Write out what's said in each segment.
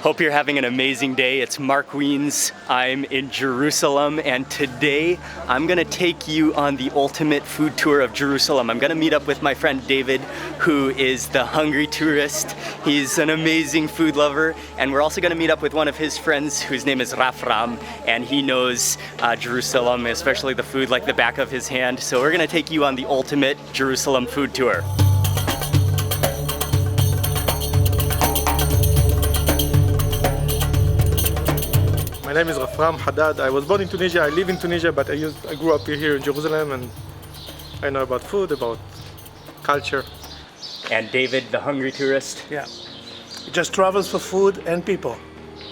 Hope you're having an amazing day. It's Mark Wiens. I'm in Jerusalem, and today I'm gonna take you on the ultimate food tour of Jerusalem. I'm gonna meet up with my friend David, who is the hungry tourist. He's an amazing food lover, and we're also gonna meet up with one of his friends whose name is Rafram, and he knows Jerusalem, especially the food like the back of his hand. So we're gonna take you on the ultimate Jerusalem food tour. My name is Rafram Haddad. I was born in Tunisia. I live in Tunisia, but I grew up here in Jerusalem, and I know about food, about culture. And David, the hungry tourist. Yeah, he just travels for food and people,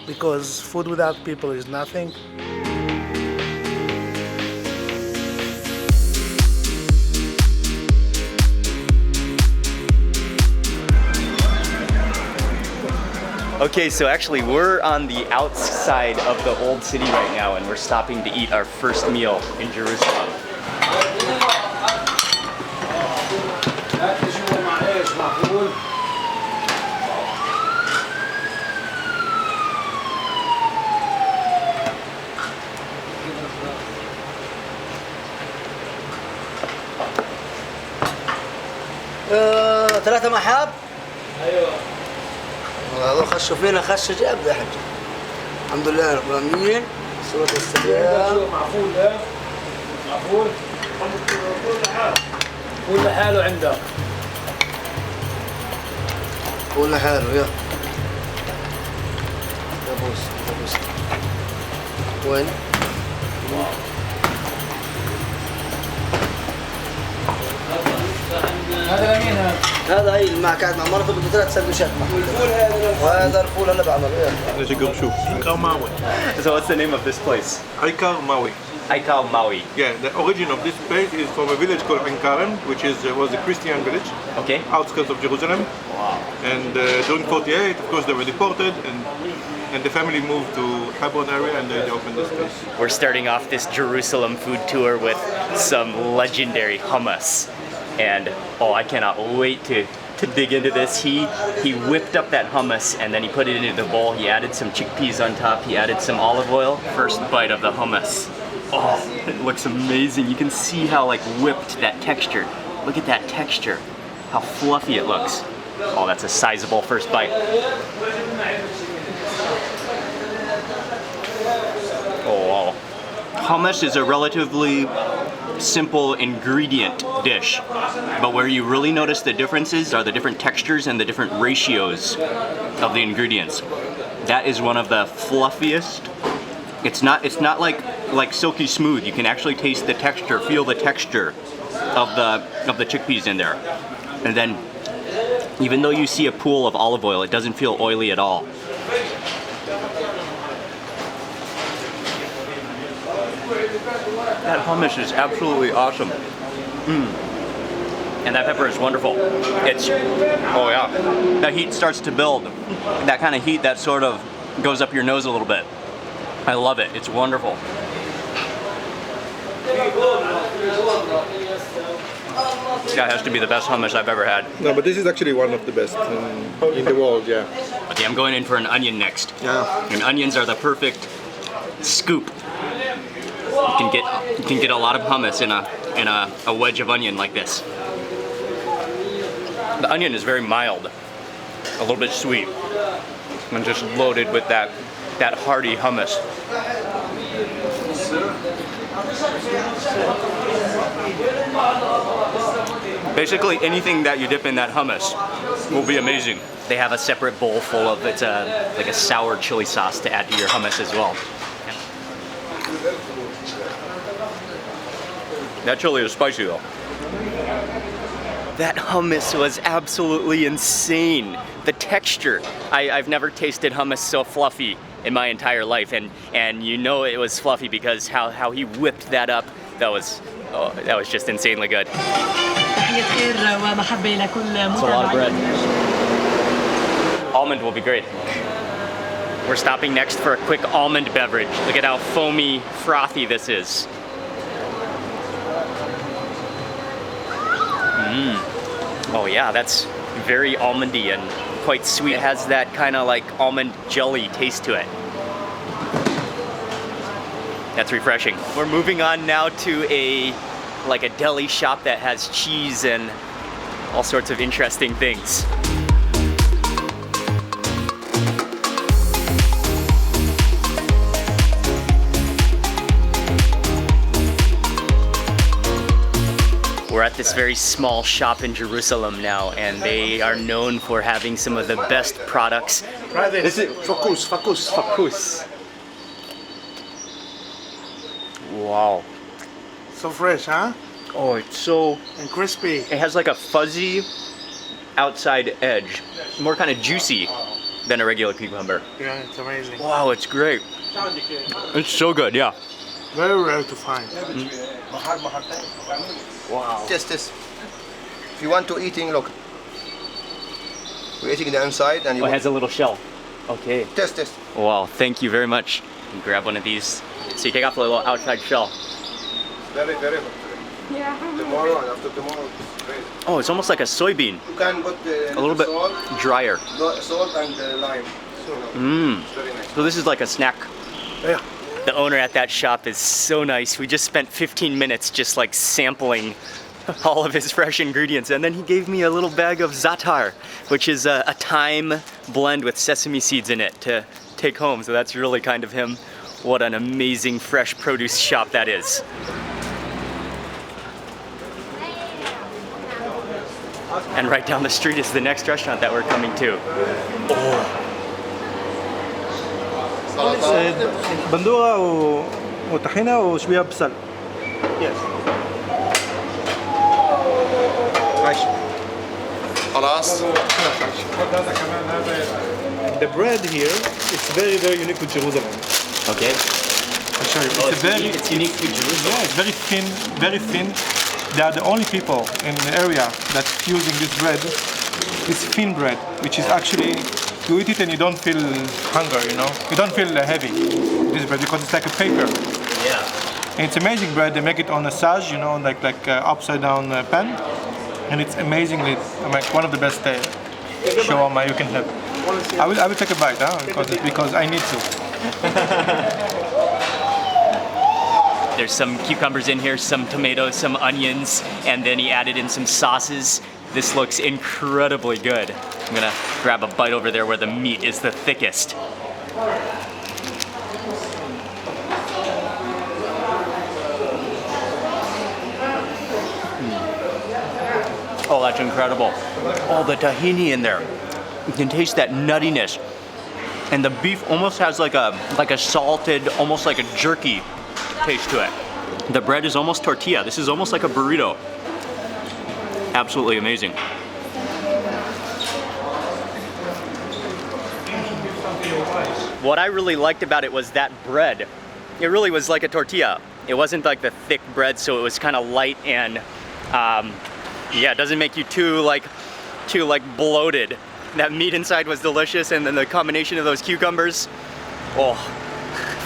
because food without people is nothing. Okay, so actually we're on the outside of the old city right now, and we're stopping to eat our first meal in Jerusalem. ثلاثة محاب؟ أيوة. والله خشوا فينا خش جاب يا حاج. الحمد لله رب العالمين. صلاة والسلام. معفول ده. معفول. كل حاله عنده. كل حاله يا. بوس بوس. وين؟ هذا مين هذا؟ هذا هي اللي قاعد مع مرته بده 3 سندويشات والفول هذا وهذا الفول هلا بعمله So what's the name of this place? Aikar Maui. Aikar Maui. Yeah, the origin of this place is from a village called Ein Karen, which was a Christian village, Okay. outskirts of Jerusalem. Wow. And during 48, of course, they were deported, and the family moved to Hebron area, and they opened this place. We're starting off this Jerusalem food tour with some legendary hummus. And oh, I cannot wait to dig into this. He whipped up that hummus and then he put it into the bowl. He added some chickpeas on top. He added some olive oil. First bite of the hummus. Oh, it looks amazing. You can see how like whipped that texture. Look at that texture. How fluffy it looks. Oh, that's a sizable first bite. Oh, wow. Hummus is a relatively simple ingredient dish, but where you really notice the differences are the different textures and the different ratios of the ingredients. That is one of the fluffiest. It's not like silky smooth. You can actually taste the texture, feel the texture of the chickpeas in there. And then even though you see a pool of olive oil, it doesn't feel oily at all. That hummus is absolutely awesome. And that pepper is wonderful. Oh yeah. The heat starts to build. That kind of heat that sort of goes up your nose a little bit. I love it. It's wonderful. That has to be the best hummus I've ever had. No, but this is actually one of the best in the world, yeah. Okay, I'm going in for an onion next. Yeah. And onions are the perfect scoop. You can get a lot of hummus in a wedge of onion like this. The onion is very mild, a little bit sweet, and just loaded with that hearty hummus. Basically, anything that you dip in that hummus will be amazing. They have a separate bowl full of like a sour chili sauce to add to your hummus as well. That chili is spicy though. That hummus was absolutely insane. The texture. I've never tasted hummus so fluffy in my entire life, and you know it was fluffy because how he whipped that up. That was just insanely good. It's a lot of bread. Almond will be great. We're stopping next for a quick almond beverage. Look at how foamy, frothy this is. Oh yeah, that's very almondy and quite sweet. It has that kind of like almond jelly taste to it. That's refreshing. We're moving on now to a deli shop that has cheese and all sorts of interesting things. We're at this very small shop in Jerusalem now, and they are known for having some of the best products. Try this. Is it Fakus. fakus? Wow. So fresh, huh? Oh, it's so... And crispy. It has like a fuzzy outside edge. More kind of juicy than a regular cucumber. Yeah, it's amazing. Wow, it's great. It's so good, yeah. Very rare to find. Wow. Test this. If you want to eating, look. We're eating the inside and you Oh, it has a little shell. Okay. test this. Wow, thank you very much. You grab one of these. So you take off the little outside shell. Very, very hot today. Yeah. Tomorrow and after tomorrow, it's great. Oh, it's almost like a soybean. You can put A little bit salt, drier. salt and lime. So, it's very nice. So this is like a snack. Yeah. The owner at that shop is so nice. We just spent 15 minutes just like sampling all of his fresh ingredients, and then he gave me a little bag of za'atar, which is a thyme blend with sesame seeds in it to take home. So that's really kind of him. What an amazing fresh produce shop that is. And right down the street is the next restaurant that we're coming to. بندورة وطحينة وشوية بصل. Yes. خلاص. The bread here is very, very unique to Jerusalem. Okay. I'll show you. It's unique to Jerusalem. Yeah, it's very thin, very thin. They are the only people in the area that's using this bread. It's thin bread, which is actually, you eat it and you don't feel hunger, you know? You don't feel heavy, this bread, because it's like a paper. Yeah. And it's amazing bread. They make it on a sage, you know, like upside down pan. And it's amazingly, like one of the best shawarma you can have. I will take a bite, because I need to. There's some cucumbers in here, some tomatoes, some onions, and then he added in some sauces. This looks incredibly good. I'm gonna grab a bite over there where the meat is the thickest. Oh, that's incredible. Oh, the tahini in there. You can taste that nuttiness. And the beef almost has like a salted, almost like a jerky taste to it. The bread is almost tortilla. This is almost like a burrito. Absolutely amazing. What I really liked about it was that bread. It really was like a tortilla. It wasn't like the thick bread, so it was kind of light and yeah, it doesn't make you too bloated. That meat inside was delicious, and then the combination of those cucumbers. Oh,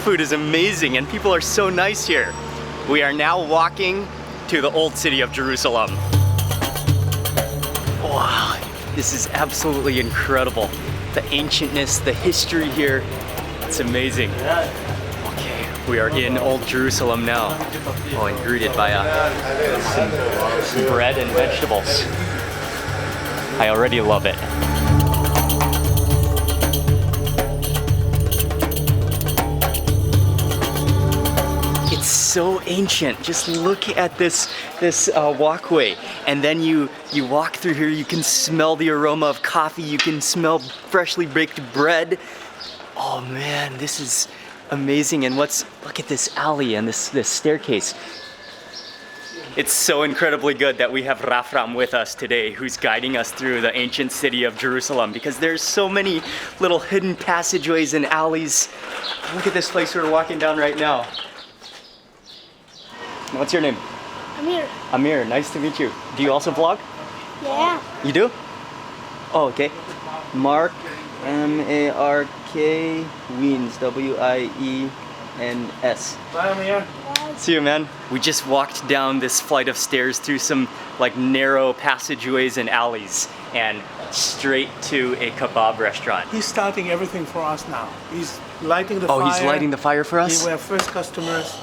food is amazing, and people are so nice here. We are now walking to the old city of Jerusalem. Wow, this is absolutely incredible. The ancientness, the history here, it's amazing. Okay, we are in Old Jerusalem now. Oh, and greeted by some bread and vegetables. I already love it. It's so ancient. Just look at this walkway, and then you walk through here. You can smell the aroma of coffee. You can smell freshly baked bread. Oh man, this is amazing. And look at this alley and this staircase. It's so incredibly good that we have Rafram with us today, who's guiding us through the ancient city of Jerusalem, because there's so many little hidden passageways and alleys. Look at this place we're walking down right now. What's your name? Amir. Amir, nice to meet you. Do you also vlog? Yeah. You do? Oh, okay. Mark, M-A-R-K, Wiens, W-I-E-N-S. Bye, Amir. See you, man. We just walked down this flight of stairs through some like narrow passageways and alleys, and straight to a kebab restaurant. He's starting everything for us now. He's lighting the fire. Oh, he's lighting the fire for us? We have first customers,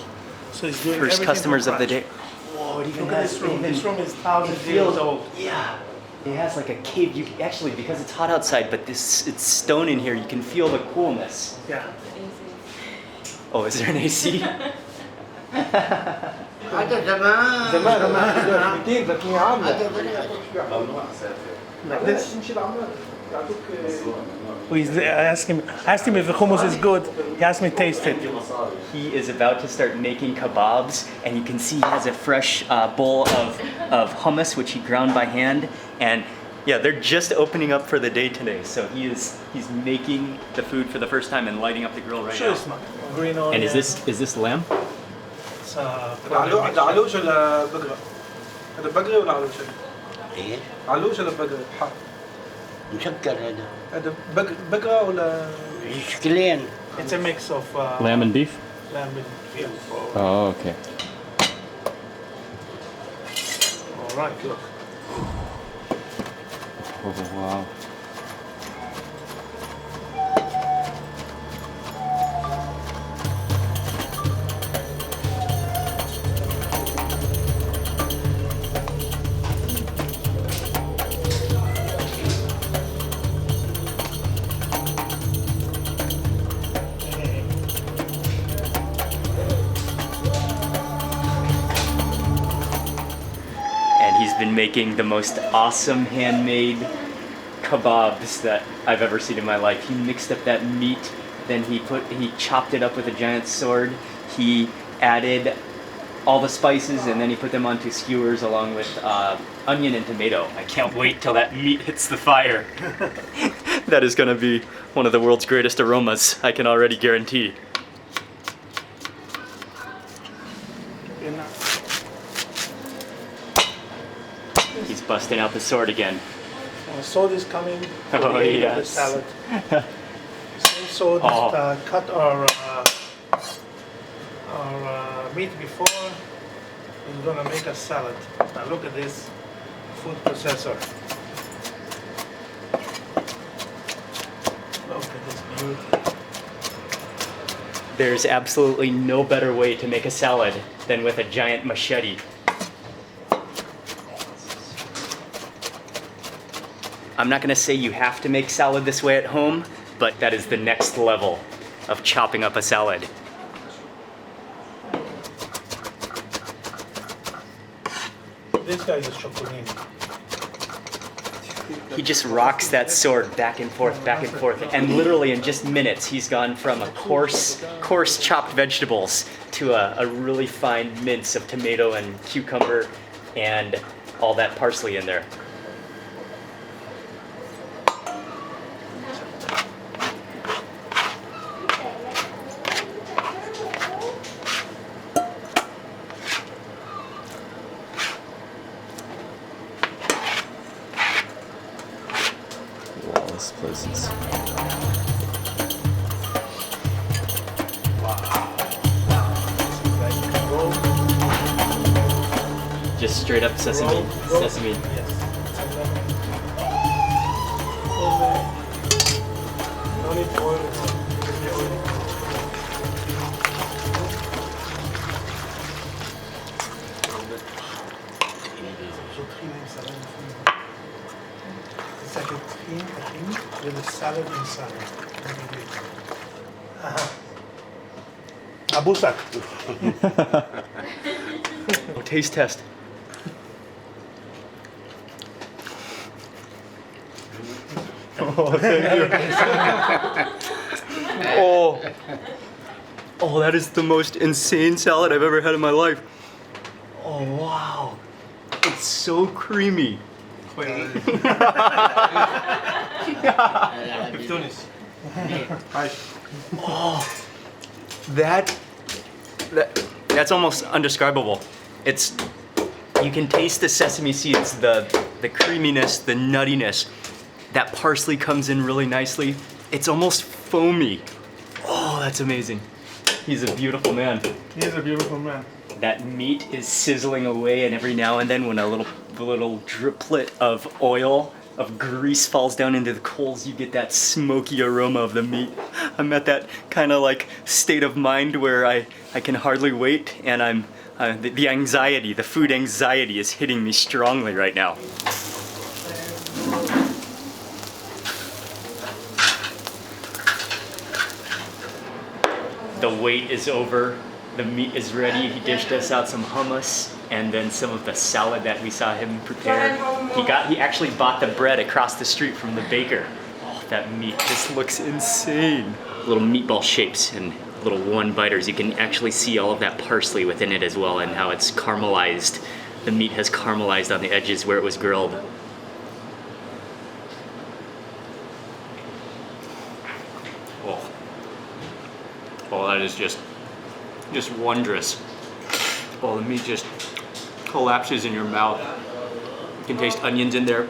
so he's doing First everything customers from of the day. scratch. Whoa, it even Look at has this room. This room is 1,000 feels- years old. Yeah, it has like a cave. You actually, because it's hot outside, but it's stone in here, you can feel the coolness. Yeah. Oh, is there an AC? هذا زمان Like this. I asked him if the hummus is good. He asked me to taste it. He is about to start making kebabs, and you can see he has a fresh bowl of hummus, which he ground by hand. And yeah, they're just opening up for the day today, so he's making the food for the first time and lighting up the grill right Sure, now. it's not green onion. And is this lamb? It's, ده علوش ولا بقرة؟ هذا بقرة ولا علوش؟ ايه علوش ولا بقرة؟ حق. مسكر هذا هذا بقرة ولا؟ شكلين It's a mix of Lamb and beef? lamb and beef. Oh, okay. All right, look. Oh, wow. And he's been making the most awesome handmade kebabs that I've ever seen in my life. He mixed up that meat, then he chopped it up with a giant sword. He added all the spices, and then he put them onto skewers along with onion and tomato. I can't wait till that meat hits the fire. That is gonna be one of the world's greatest aromas, I can already guarantee. He's busting out the sword again. Sword is coming. Oh, to the aid of the yes. salad. Same sword Oh. cut our meat before. We're gonna make a salad. Now look at this food processor. Look at this beauty. There's absolutely no better way to make a salad than with a giant machete. I'm not gonna say you have to make salad this way at home, but that is the next level of chopping up a salad. This guy is a chocolini. He just rocks that sword back and forth, and literally in just minutes, he's gone from a coarse chopped vegetables to a really fine mince of tomato and cucumber and all that parsley in there. Wow, this place is... Just straight up sesame. Yes. No need to oil it. It's like a cream with a salad inside. Abusak. Oh, taste test. Oh, thank you. Oh, that is the most insane salad I've ever had in my life. Oh, wow. It's so creamy. Tunis. Oh, that's almost undescribable. You can taste the sesame seeds, the creaminess, the nuttiness. That parsley comes in really nicely. It's almost foamy. Oh, that's amazing. He's a beautiful man. He's a beautiful man. That meat is sizzling away, and every now and then when a little driplet of oil of grease falls down into the coals, you get that smoky aroma of the meat. I'm at that kind of like state of mind where I can hardly wait, and the anxiety, the food anxiety is hitting me strongly right now. The wait is over. The meat is ready. He dished us out some hummus and then some of the salad that we saw him prepare. He actually bought the bread across the street from the baker. Oh, that meat just looks insane. Little meatball shapes and little one-biters. You can actually see all of that parsley within it as well, and how it's caramelized. The meat has caramelized on the edges where it was grilled. Oh, oh, that is just wondrous. Oh, the meat just collapses in your mouth. You can taste onions in there,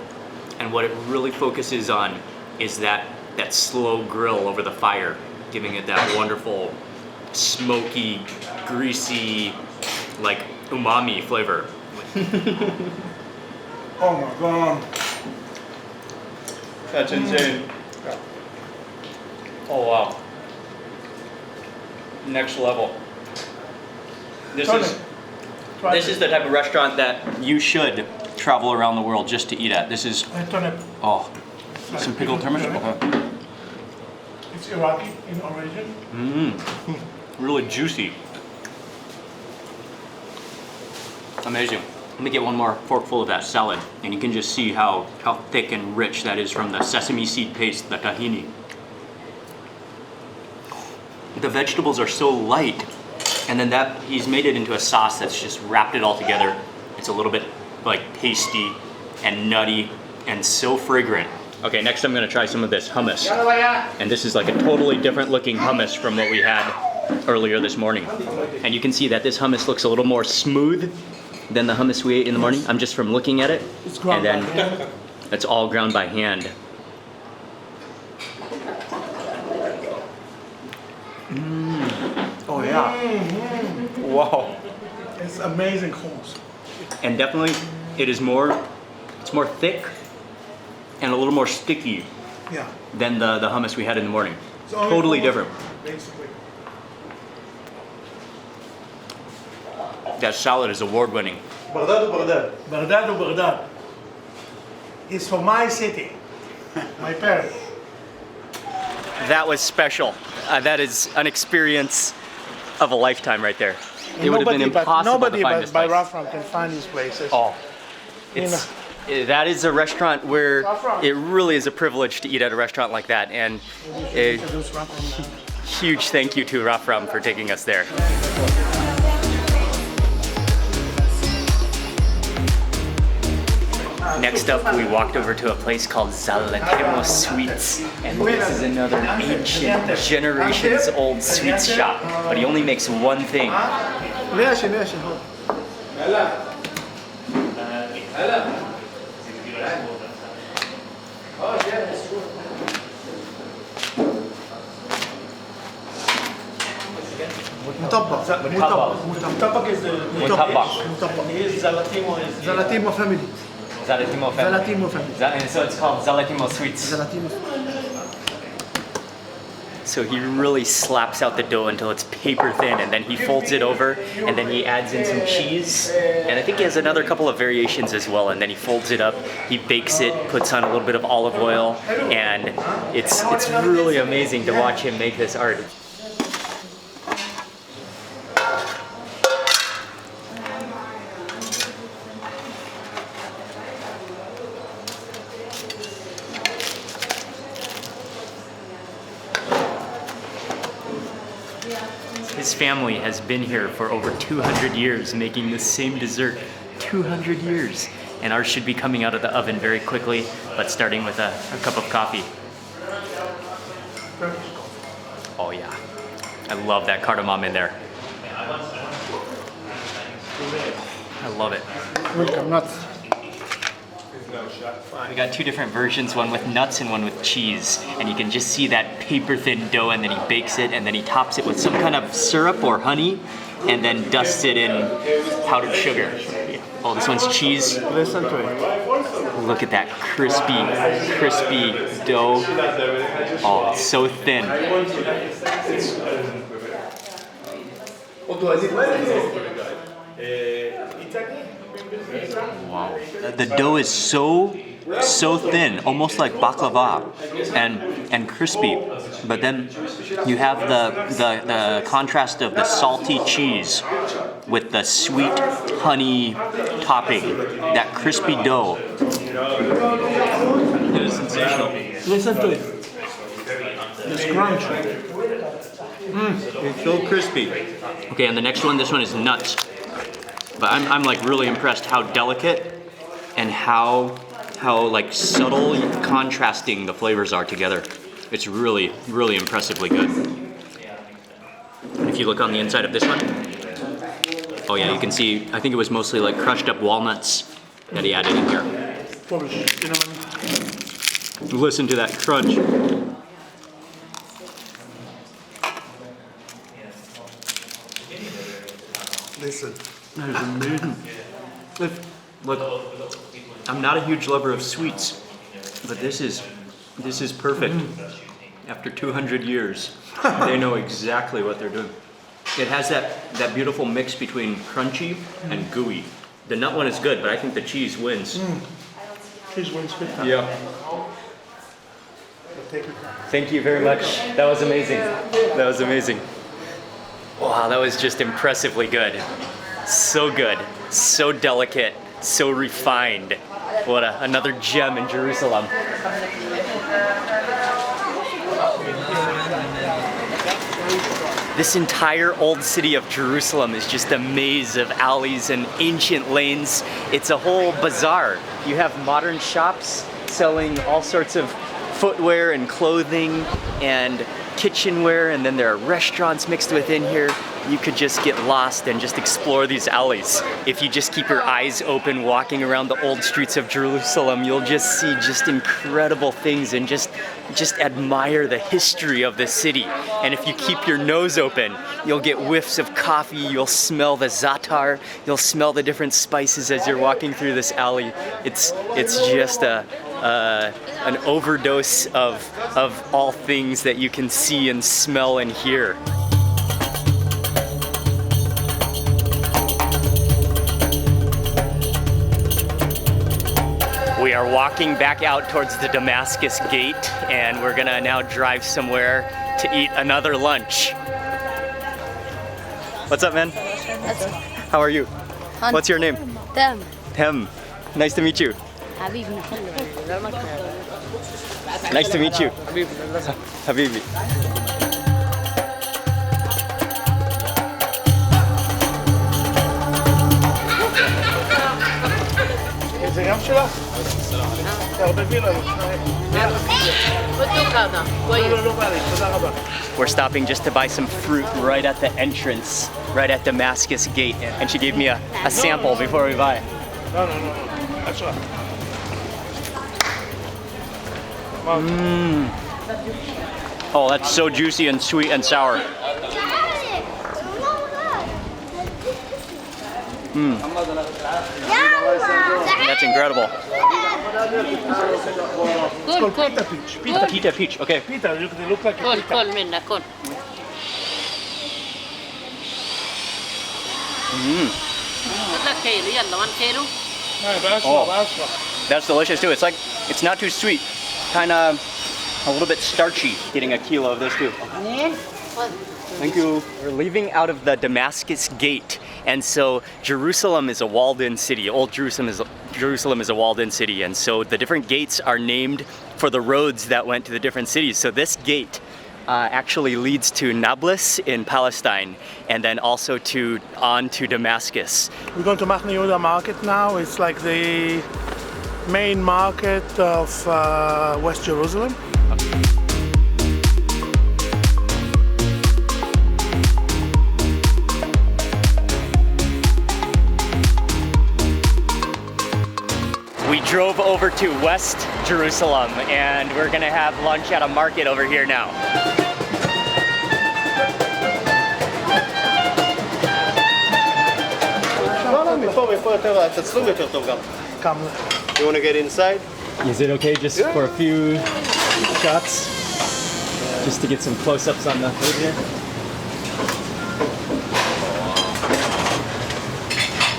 and what it really focuses on is that slow grill over the fire, giving it that wonderful, smoky, greasy, like umami flavor. Oh my god. That's insane. Oh wow. Next level. This is the type of restaurant that you should travel around the world just to eat at. This is some pickled turnip. Okay. It's Iraqi in origin. Really juicy. Amazing. Let me get one more forkful of that salad, and you can just see how thick and rich that is from the sesame seed paste, the tahini. The vegetables are so light, and then he's made it into a sauce that's just wrapped it all together. It's a little bit like pasty and nutty and so fragrant. Okay, next I'm gonna try some of this hummus. And this is like a totally different looking hummus from what we had earlier this morning. And you can see that this hummus looks a little more smooth than the hummus we ate in the morning. I'm just from looking at it. It's ground and by then hand. it's all ground by hand. Oh yeah. Wow. It's amazing hummus. And definitely it's more thick and a little more sticky Yeah. than the hummus we had in the morning. It's only Totally hummus, different. Basically. That salad is award-winning. Baghdad or Baghdad? Baghdad or Baghdad? It's from my city. My parents. That was special. That is an experience of a lifetime right there. It would have been impossible to find this by place. restaurant can find these places. Oh, that is a restaurant where it really is a privilege to eat at a restaurant like that, and a huge thank you to Rafram for taking us there. Next up, we walked over to a place called Zalatimo Sweets, and this is another ancient, generations-old sweets shop, but he only makes one thing. ماشي ماشي هو. مطبق is the Mutabak. Is Zalatimo family. Zalatimo family. Zalatimo family. And so it's called Zalatimo Sweets. Zalatimo. So he really slaps out the dough until it's paper thin, and then he folds it over, and then he adds in some cheese, and I think he has another couple of variations as well, and then he folds it up, he bakes it, puts on a little bit of olive oil, and it's really amazing to watch him make this art. His family has been here for over 200 years making the same dessert. 200 years. And ours should be coming out of the oven very quickly, but starting with a cup of coffee. Oh yeah. I love that cardamom in there. I love it. Welcome, nuts. We got two different versions, one with nuts and one with cheese. And you can just see that paper thin dough, and then he bakes it, and then he tops it with some kind of syrup or honey, and then dusts it in powdered sugar. Oh, this one's cheese. Listen to it. Look at that crispy dough. Oh, it's so thin. Wow. The dough is so thin, almost like baklava, and crispy. But then you have the contrast of the salty cheese with the sweet honey topping, that crispy dough. It is sensational. Listen to it. It's crunchy. It's so crispy. Okay, and the next one, this one is nuts. But I'm like really impressed how delicate and how like subtle contrasting the flavors are together. It's really impressively good. If you look on the inside of this one, oh yeah, you can see, I think it was mostly like crushed up walnuts that he added in here. Listen to that crunch. Listen. That is amazing. Look, I'm not a huge lover of sweets, but this is perfect. After 200 years, they know exactly what they're doing. It has that beautiful mix between crunchy and gooey. The nut one is good, but I think the cheese wins. Cheese wins big time. Yeah. Take your time. Thank you very much. That was amazing. That was amazing. Wow, that was just impressively good. So good, so delicate, so refined. What another gem in Jerusalem. This entire old city of Jerusalem is just a maze of alleys and ancient lanes. It's a whole bazaar. You have modern shops selling all sorts of footwear and clothing and kitchenware, and then there are restaurants mixed within here. You could just get lost and just explore these alleys. If you just keep your eyes open walking around the old streets of Jerusalem, you'll just see just incredible things and just admire the history of the city. And if you keep your nose open, you'll get whiffs of coffee, you'll smell the za'atar, you'll smell the different spices as you're walking through this alley. It's just an overdose of all things that you can see and smell and hear. We are walking back out towards the Damascus Gate, and we're gonna now drive somewhere to eat another lunch. What's up, man? How are you? What's your name? Them. Tem. Nice to meet you. Nice to meet you. Habibi. זה גם שלך? תערבבי לנו. לא בא לי, תודה רבה. We're stopping just to buy some fruit right at the entrance, right at Damascus Gate, and she gave me a sample before we buy. No. That's right. Oh, that's so juicy and sweet and sour. That's incredible. It's called pita peach. Pita peach, okay. Pita, they look like a pita. كل منا كل. لك كيلو يلا 1 كيلو. بأسرع. That's delicious too. It's not too sweet. Kind of a little bit starchy. Getting a kilo of this too. Thank you. We're leaving out of the Damascus Gate, and so Jerusalem is a walled-in city. Old Jerusalem is a walled-in city, and so the different gates are named for the roads that went to the different cities. So this gate actually leads to Nablus in Palestine, and then also on to Damascus. We're going to Machneyuda market now. It's like the main market of West Jerusalem. We drove over to West Jerusalem, and we're gonna have lunch at a market over here now. come. You want to get inside? Is it okay just for a few shots? Just to get some close-ups on the food here?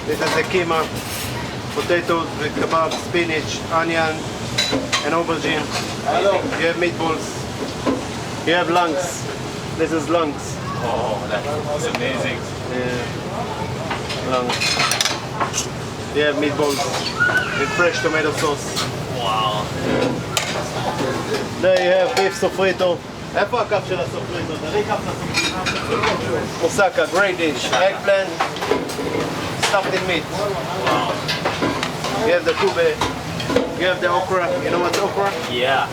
This is the keema, potatoes with kebab, spinach, onion, and aubergine. You have meatballs. You have lungs. This is lungs. Oh, that's amazing. Yeah. Lungs. You have meatballs with fresh tomato sauce. Wow. There you have beef sofrito. איפה הקו של הסופריטו? תראי קו לסופריטו. מוסקה, great dish. Eggplant, stuffed in meat. You have the tube. You have the okra. You know what's okra? Yeah.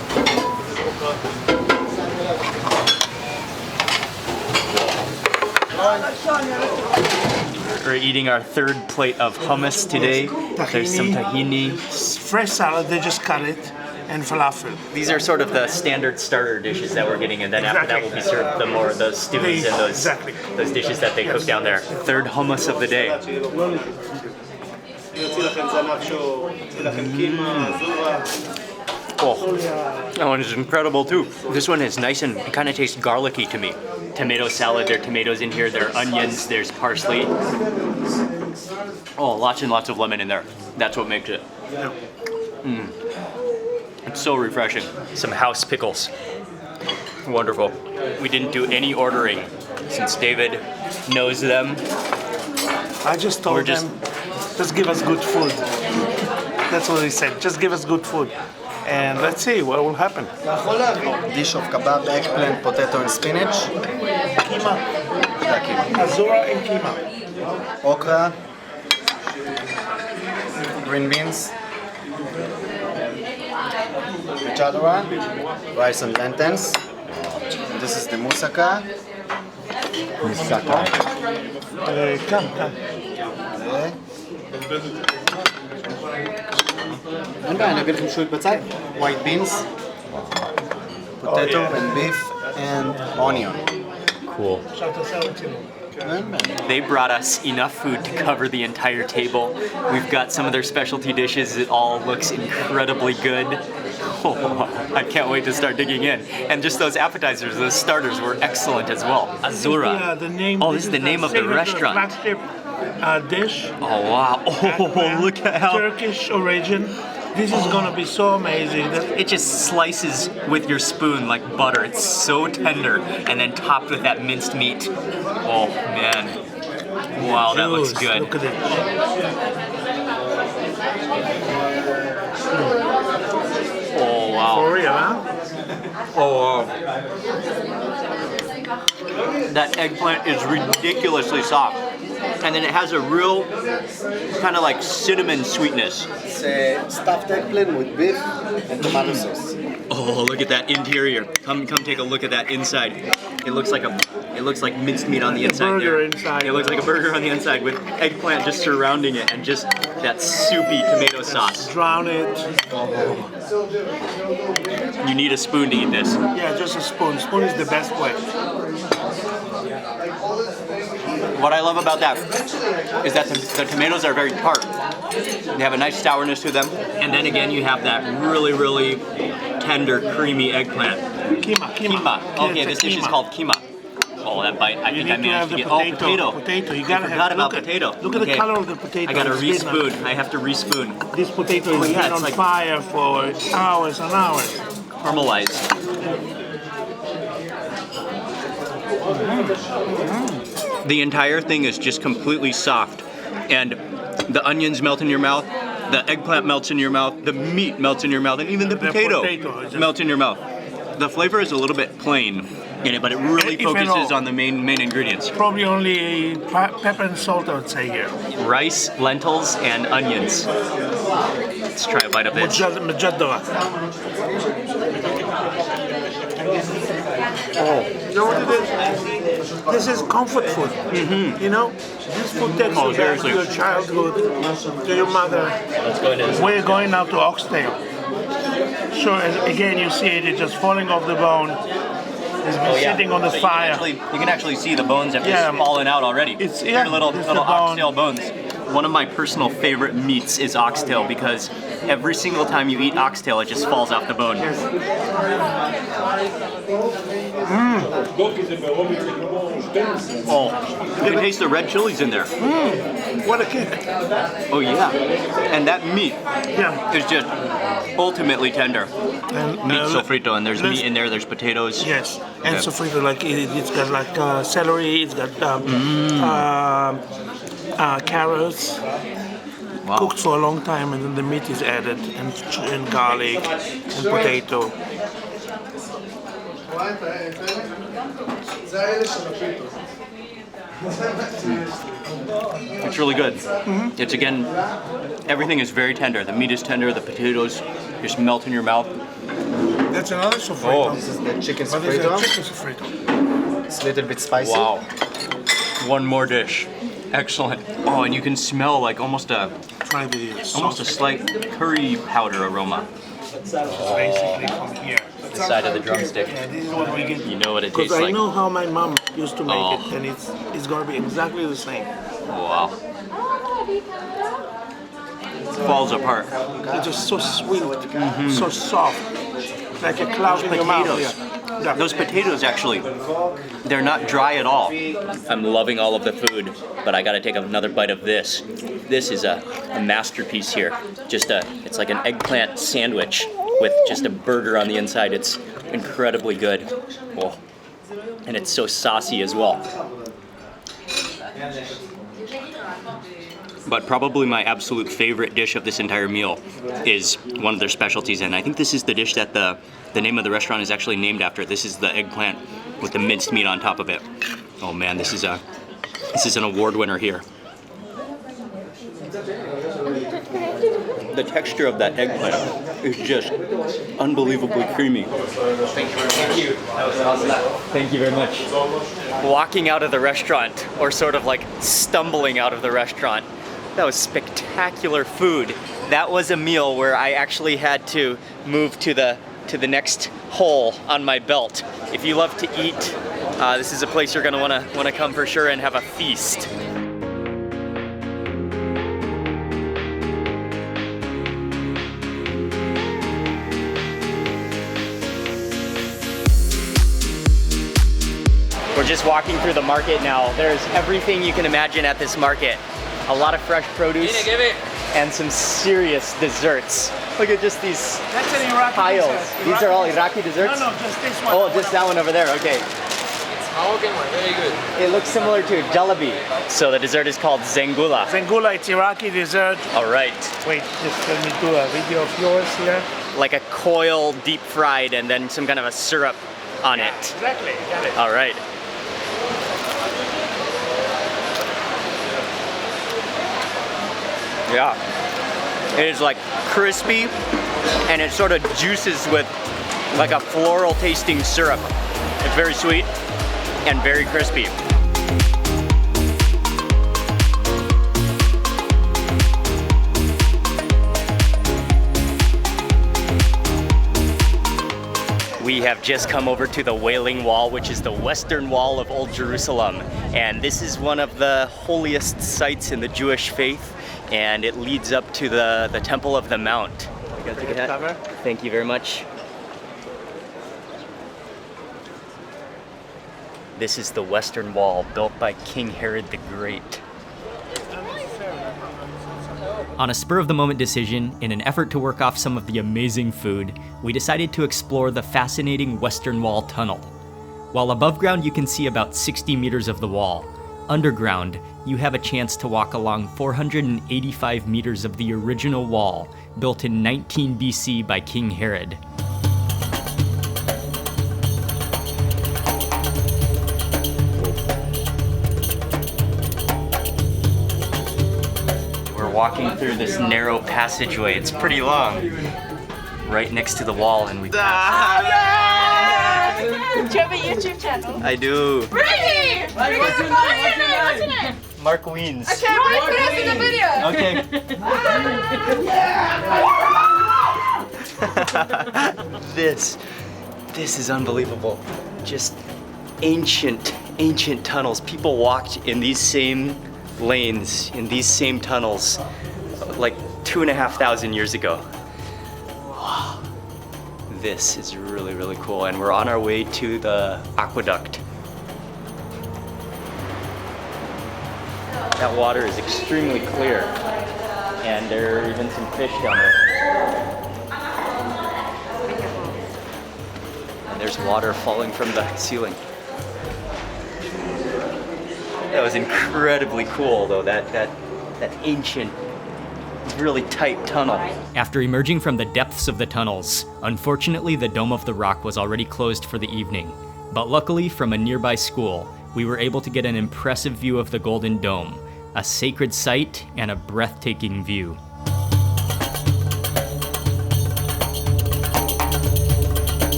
This is okra. We're eating our third plate of hummus today. There's some tahini. Fresh salad, they just cut it, and falafel. These are sort of the standard starter dishes that we're getting, and then after that will be served those stews and those dishes that they cook down there. Third hummus of the day. Oh, that one is incredible too. This one is nice and it kind of tastes garlicky to me. Tomato salad, there are tomatoes in here, there are onions, there's parsley. Oh, lots and lots of lemon in there. That's what makes it. It's so refreshing. Some house pickles. Wonderful. We didn't do any ordering since David knows them. I just told them, just give us good food. That's what he said. Just give us good food. And let's see what will happen. Dish of kebab, eggplant, potato, and spinach. Keema. Azura and keema. Okra. Green beans. Machadora. Rice and lentils. And this is the moussaka. Come. White beans, potato and beef and onion. Cool. They brought us enough food to cover the entire table. We've got some of their specialty dishes. It all looks incredibly good. Oh, I can't wait to start digging in. And just those appetizers, those starters were excellent as well. Azura. This is the name of the restaurant. Dish. Oh wow! Oh, look at how Turkish origin. This is gonna be so amazing. it just slices with your spoon like butter. It's so tender, and then topped with that minced meat. Oh man! Wow, that looks good. Look at it. Oh wow! For real, huh? Oh wow! That eggplant is ridiculously soft. And then it has a real kind of like cinnamon sweetness. It's stuffed eggplant with beef and tomato sauce. Oh, look at that interior. Come take a look at that inside. It looks like minced meat on the inside burger there. inside. It looks like a burger on the inside with eggplant just surrounding it and just that soupy tomato sauce. Drown it. You need a spoon to eat this. Yeah, just a spoon. Spoon is the best way. What I love about that is that the tomatoes are very tart. They have a nice sourness to them. And then again, you have that really, really tender, creamy eggplant. Keema. Okay, this dish is called keema. Oh, that bite. I think I managed to get. Potato. Oh, Potato. You I gotta forgot have. about potato. Look at the Okay. color of the potato. I gotta It's been re-spoon. I have to re-spoon. This potato has yeah, been it's on like- fire for hours and hours. Caramelized. The entire thing is just completely soft, and the onions melt in your mouth, the eggplant melts in your mouth, the meat melts in your mouth, and even the potato potato is just- melts in your mouth. The flavor is a little bit plain in it, but it really If at focuses all. on the main ingredients. Probably only pepper and salt, I would say here. Rice, lentils, and onions. Let's try a bite of this. Machneyuda. You know what it is? This is comfort food. You know, this food takes you back to seriously. your childhood, to your mother. Let's go ahead. We're going now to oxtail. Sure, again you see it, it's just falling off the bone. It's been sitting on the So fire. You can actually see the bones have Yeah. just fallen out already. It's- They're yeah, little it's little the bone. oxtail bones. One of my personal favorite meats is oxtail because every single time you eat oxtail, it just falls off the bone. Oh, you can taste the red chilies in there. What a kick. Oh yeah, and that meat Yeah. is just ultimately tender. And, Meat sofrito, and there's meat in there, there's potatoes. Yes, and Okay. sofrito, like it's got like celery, it's got carrots, Wow. cooked for a long time, and then the meat is added, and garlic, and potato. It's really good. It's again, everything is very tender. The meat is tender, the potatoes just melt in your mouth. That's another sofrito. This is the chicken But it's a sofrito. chicken sofrito. It's a little bit spicy. Wow. One more dish. Excellent. Oh, and you can smell like almost a slight curry powder aroma. Basically from here. The side of the drumstick. Yeah, this is what we get. You know what it Because tastes I like. know how my mom used to make Oh. it, and it's gonna be exactly the same. Wow. Falls apart. It's just so sweet, so soft, like a cloud in your mouth. Potatoes. Yeah. Those potatoes actually, they're not dry at all. I'm loving all of the food, but I gotta take another bite of this. This is a masterpiece here. It's like an eggplant sandwich with just a burger on the inside. It's incredibly good. Oh. And it's so saucy as well. But probably my absolute favorite dish of this entire meal is one of their specialties, and I think this is the dish that the name of the restaurant is actually named after. This is the eggplant with the minced meat on top of it. Oh man, this is an award winner here. The texture of that eggplant is just unbelievably creamy. Thank you. Thank you very much. Walking out of the restaurant, or sort of like stumbling out of the restaurant, that was spectacular food. That was a meal where I actually had to move to the next hole on my belt. If you love to eat, this is a place you're gonna wanna come for sure and have a feast. We're just walking through the market now. There's everything you can imagine at this market. A lot of fresh produce and some serious desserts. Look at just these That's an Iraqi piles. dessert. These are all Iraqi desserts? No, just this one. Oh, just that one over there, okay. Very good. It looks similar to jalebi. So the dessert is called zengula. Zengula, it's Iraqi dessert. All right. Wait, just let me do a video of yours here. Like a coil deep fried and then some kind of a syrup on it. Exactly, you got it. All right. Yeah. It is like crispy and it sort of juices with like a floral tasting syrup. It's very sweet and very crispy. We have just come over to the Wailing Wall, which is the western wall of Old Jerusalem. And this is one of the holiest sites in the Jewish faith, and it leads up to the Temple of the Mount. You gotta take a hat? Thank you very much. This is the western wall built by King Herod the Great. On a spur-of-the-moment decision, in an effort to work off some of the amazing food, we decided to explore the fascinating Western Wall tunnel. While above ground you can see about 60 meters of the wall, underground you have a chance to walk along 485 meters of the original wall, built in 19 BC by King Herod. Walking through this narrow passageway. It's pretty long. Right next to the wall, and we Do you have a YouTube channel? I do. Really? What's your name? Mark Wiens. Okay, but put us in the video. Okay. This is unbelievable. Just ancient tunnels. People walked in these same lanes in these same tunnels like 2,500 years ago. Wow. This is really, really cool, and we're on our way to the aqueduct. That water is extremely clear, and there are even some fish down there. And there's water falling from the ceiling. That was incredibly cool, though, that ancient, really tight tunnel. After emerging from the depths of the tunnels, unfortunately the Dome of the Rock was already closed for the evening. But luckily, from a nearby school, we were able to get an impressive view of the Golden Dome, a sacred site and a breathtaking view.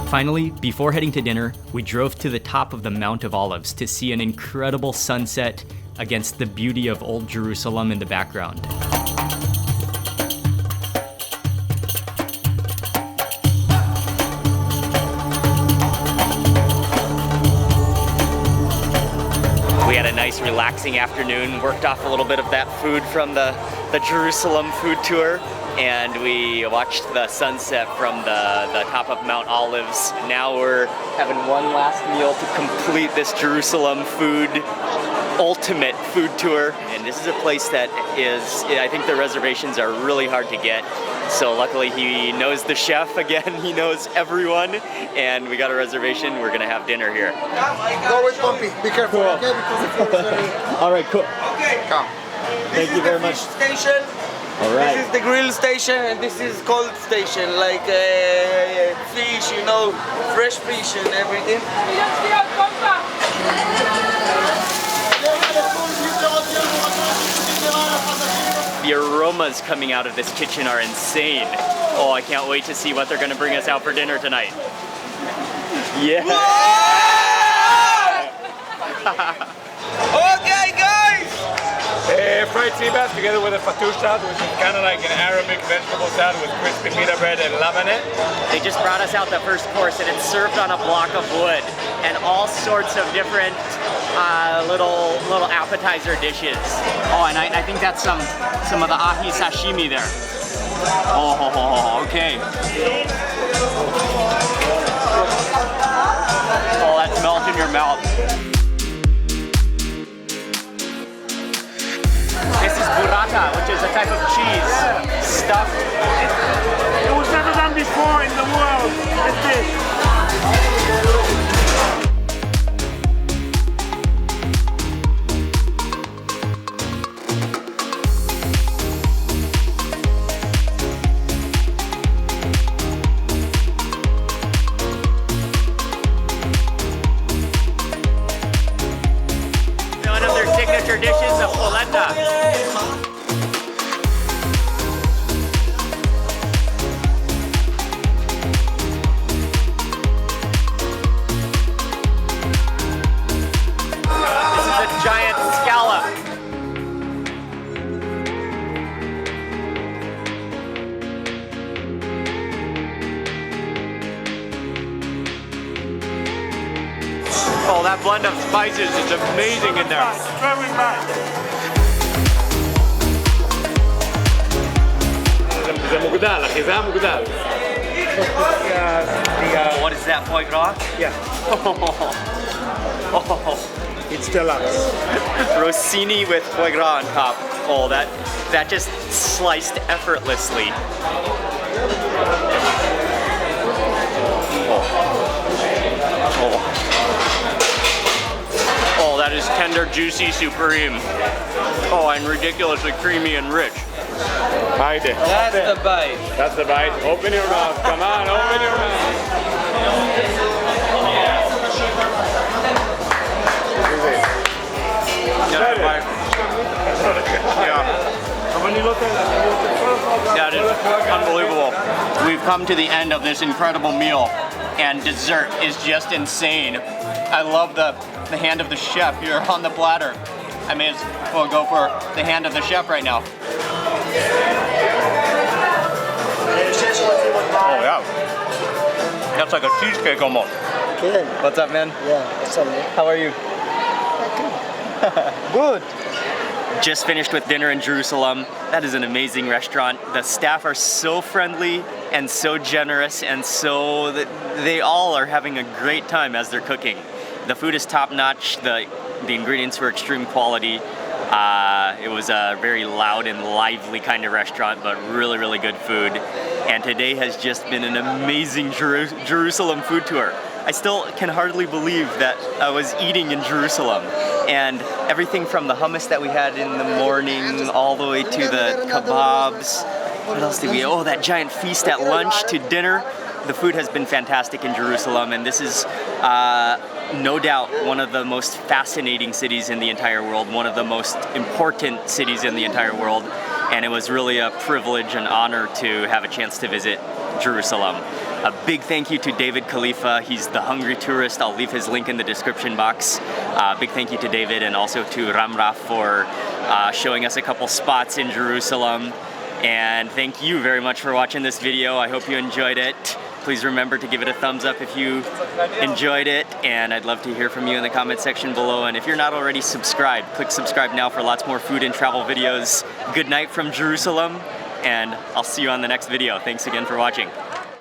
Finally, before heading to dinner, we drove to the top of the Mount of Olives to see an incredible sunset against the beauty of Old Jerusalem in the background. We had a nice relaxing afternoon, worked off a little bit of that food from the Jerusalem food tour, and we watched the sunset from the top of Mount Olives. Now we're having one last meal to complete this Jerusalem ultimate food tour. And this is a place that I think the reservations are really hard to get. So luckily he knows the chef again, he knows everyone, and we got a reservation. We're gonna have dinner here. Go with Pompey. Be careful, okay? Because the floor is very... All right, cool. Okay. Come. Thank you very much. Station. All right. This is the grill station, and this is cold station, like fish, you know, fresh fish and everything. The aromas coming out of this kitchen are insane. Oh, I can't wait to see what they're gonna bring us out for dinner tonight. Yeah. Okay, guys. Fried sea bass together with a fattoush salad, which is kind of like an Arabic vegetable salad with crispy pita bread and lamb in it. They just brought us out the first course, and it's served on a block of wood, and all sorts of different little appetizer dishes. Oh, and I think that's some of the ahi sashimi there. Oh, okay. Oh, that's melt in your mouth. This is burrata, which is a type of cheese stuffed. It was never done before in the world. It's this. One of their signature dishes, a polenta. Giant scallop. Oh, that blend of spices is amazing in there. Very nice. What is that, foie gras? Yeah. Oh. It's deluxe. Rossini with foie gras on top. Oh, that just sliced effortlessly. Oh, that is tender, juicy, supreme. Oh, and ridiculously creamy and rich. Hide it. That's the bite. That's the bite. Open your mouth. Come on, open your mouth. Yeah, it is unbelievable. We've come to the end of this incredible meal, and dessert is just insane. I love the hand of the chef here on the platter. I may as well go for the hand of the chef right now. Oh yeah. That's like a cheesecake almost. Good. What's up, man? Yeah, what's up, man? How are you? Good. Just finished with dinner in Jerusalem. That is an amazing restaurant. The staff are so friendly and so generous, and so that they all are having a great time as they're cooking. The food is top notch. The ingredients were extreme quality. It was a very loud and lively kind of restaurant, but really, really good food. And today has just been an amazing Jerusalem food tour. I still can hardly believe that I was eating in Jerusalem. And everything from the hummus that we had in the morning all the way to the kebabs. What else did we? Oh, that giant feast at lunch to dinner. The food has been fantastic in Jerusalem, and this is no doubt one of the most fascinating cities in the entire world, one of the most important cities in the entire world. And it was really a privilege and honor to have a chance to visit Jerusalem. A big thank you to David Khalifa. He's the Hungry Tourist. I'll leave his link in the description box. Big thank you to David, and also to Ramraf for showing us a couple spots in Jerusalem. And thank you very much for watching this video. I hope you enjoyed it. Please remember to give it a thumbs up if you enjoyed it, and I'd love to hear from you in the comment section below. And if you're not already subscribed, click subscribe now for lots more food and travel videos. Good night from Jerusalem, and I'll see you on the next video. Thanks again for watching.